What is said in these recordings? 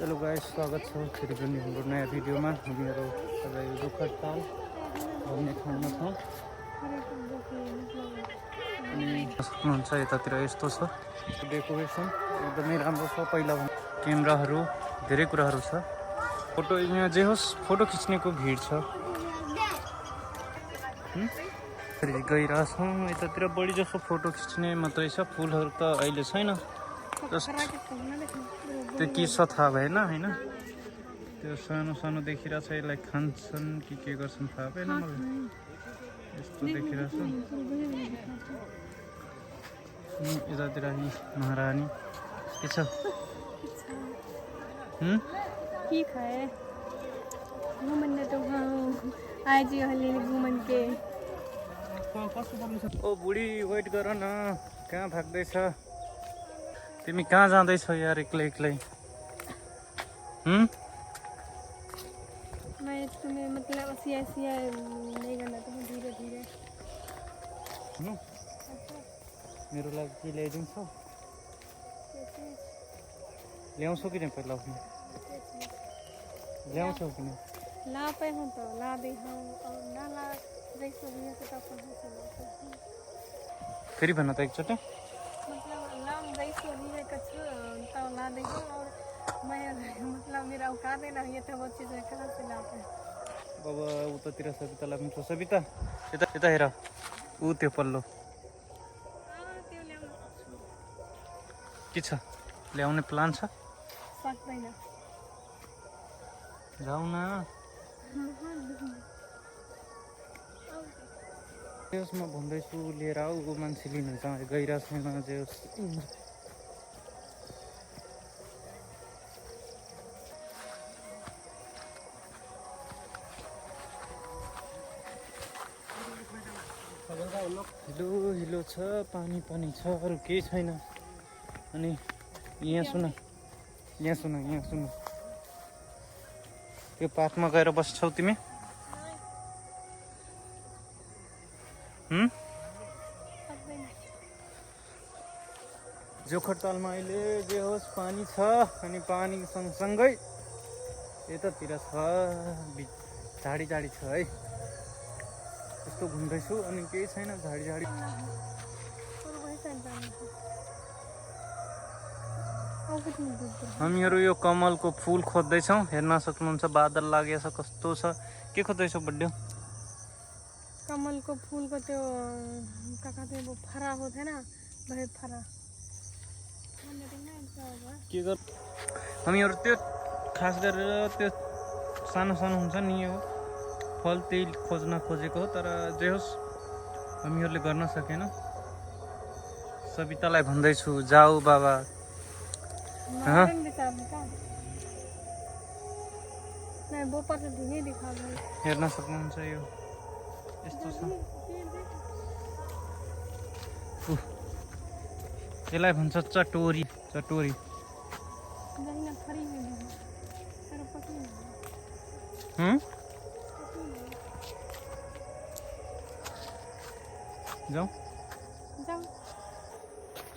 Hello guys, स्वागत छ फेरि पनि हाम्रो नयाँ भिडियोमा। हामीहरू सबै रुखर ताल भन्ने ठाउँमा छौँ अनि सक्नुहुन्छ यतातिर यस्तो छ डेकोरेसन एकदमै राम्रो छ। पहिला क्यामेराहरू धेरै कुराहरू छ। फोटो यहाँ जे होस् फोटो खिच्नेको भिड छ। फेरि गइरहेछौँ यतातिर बढी जसो फोटो खिच्ने मात्रै छ, फुलहरू त अहिले छैन। त्यो के छ थाहा भएन होइन, त्यो सानो सानो देखिरहेछ। यसलाई खान्छन् कि के गर्छन् थाहा भएन मलाई, यस्तो देखिरहेछ। यतातिर महारानी के छ की खाए घुमन तो आज घुमन के। ओ बुढी वेट गर न, कहाँ भाग्दैछ तिमी? कहाँ जाँदैछौ यार एक्लै एक्लै? मैं तुम्हें मतलब ऐसी नहीं करना, तुम्हें धीरे धीरे। मेरो लागि के ल्याइदिन्छौ? ल्याउँछौ कि नहीं? पहिला ल्याउँछौ कि नहीं? ला पे हूँ तो ला दे हूँ और ना ला जैसे भी है तो अपन हो चलो फेरि भन्न त एकचोटि। मतलब ला जैसे भी है कछु तो ला दे हूँ और मैं मतलब मेरा औकात है ना, ये तो वो चीज़ है कहाँ से लाते हैं। अब उतातिर सबितालाई पनि छ। सबिता यता यता हेर, ऊ त्यो पल्लो के छ? ल्याउने प्लान छ? सक्दैन। जाऊ न। म भन्दैछु लिएर आऊ, ऊ मान्छे लिन गइरहेको छैन जे होस्। हिलो हिलो छ, पानी पानी छ, अरू केही छैन। अनि यहाँ सुन, यहाँ सुन, यहाँ सुन, त्यो पार्कमा गएर बस्छौ तिमी? जोखरतालमा अहिले जे होस् पानी छ, अनि पानी सँगसँगै यतातिर छ झाडी झाडी छ है। यस्तो घुम्दैछु अनि केही छैन, झाडी झाडी। हामीहरू यो कमलको फुल खोज्दैछौँ, हेर्न सक्नुहुन्छ। बादल लागेछ कस्तो छ। के खोज्दैछौ बड्डे? कमल को फूल को तो क्या कहते हैं वो फरा होता है ना, वही फरा। के गर हामीहरू त्यो खास गरेर त्यो सानो सानो हुन्छ नि यो फल, त्यही खोज्न खोजेको हो। तर जे होस् हामीहरूले गर्न सकेन। सबितालाई भन्दैछु जाऊ बाबा। हेर्न सक्नुहुन्छ यो यस्तो छ। यसलाई भन्छ चटोरी। चटोरी जाऊ।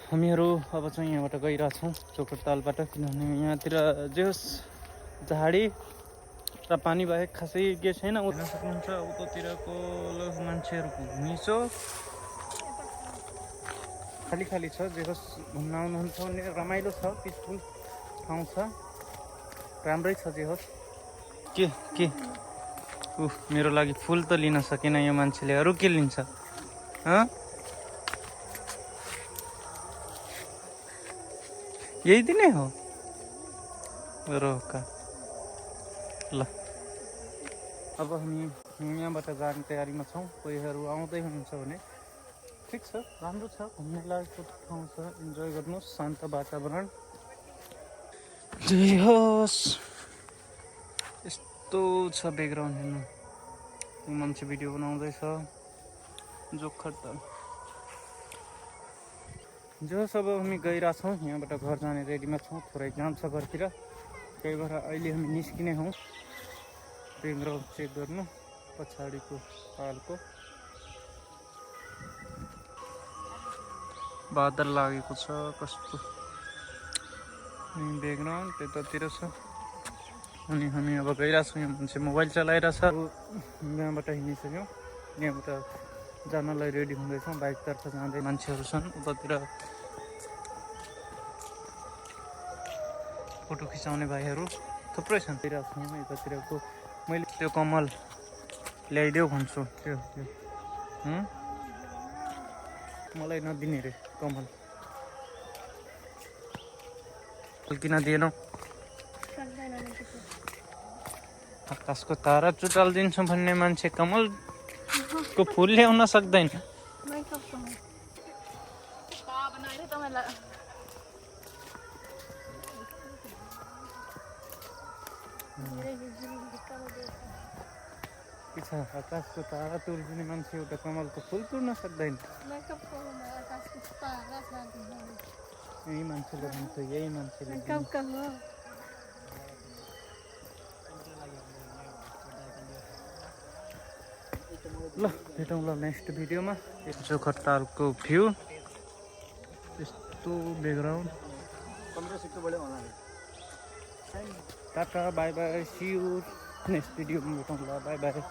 हामीहरू अब चाहिँ यहाँबाट गइरहेछौँ जोखरतालबाट, किनभने यहाँतिर जे होस् झाडी र पानी बाहेक खासै के छैन। हेर्न सक्नुहुन्छ उतातिरको मान्छेहरूको घुइँचो खाली खाली छ। जे होस् घुम्न आउनुहुन्छ भने रमाइलो छ, पिसफुल ठाउँ छ, राम्रै छ। जे होस् के के मेरो लागि फुल त लिन सकेन यो मान्छेले, अरू के लिन्छ? यही दिने हो रोका ल। अब हामी यहाँबाट जाने तयारीमा छौँ। कोहीहरू आउँदै हुनुहुन्छ भने ठिक छ, राम्रो छ, घुम्ने लागेको ठाउँ छ। इन्जोय गर्नुहोस्, शान्त वातावरण। जे होस् यस्तो छ ब्याकग्राउन्ड हेर्नु। मान्छे भिडियो बनाउँदैछ जोखरताल। जो सब हामी गइरहेछौँ, यहाँबाट घर जाने रेडीमा छौँ। थोरै काम छ घरतिर, त्यही भएर अहिले हामी निस्किने हौँ ब्याकग्राउन्ड चेक गर्नु। पछाडिको पालको बादल लागेको छ कस्तो, ब्याकग्राउन्ड त्यतातिर छ। अनि हामी अब गइरहेको छौँ। यहाँ मान्छे मोबाइल चलाइरहेछ। यहाँबाट हिँडिसक्यौँ, यहाँबाट जानलाई रेडी हुँदैछौँ। बाइकतर्फ जाँदै मान्छेहरू छन्। उतातिर फोटो खिचाउने भाइहरू थुप्रै छन्। गइरहेको छौँ यतातिरको। मैले त्यो कमल ल्याइदेऊ भन्छु। त्यो मलाई नदिने रे कमल। किन दिएनौ? आकाशको तारा चुटालिदिन्छु भन्ने मान्छे कमलको फुल ल्याउन सक्दैन। आकाशको तारा तुर्दिने मान्छे एउटा कमलको फुल तुर्न सक्दैन। यही मान्छेले भन्छ, यही मान्छेले। ल भेटौँ ल नेक्स्ट भिडियोमा। जोखटालको भ्यू यस्तो background. Tata bye bye, see you next भिडियोमा भेटौँ ल, बाई बाई।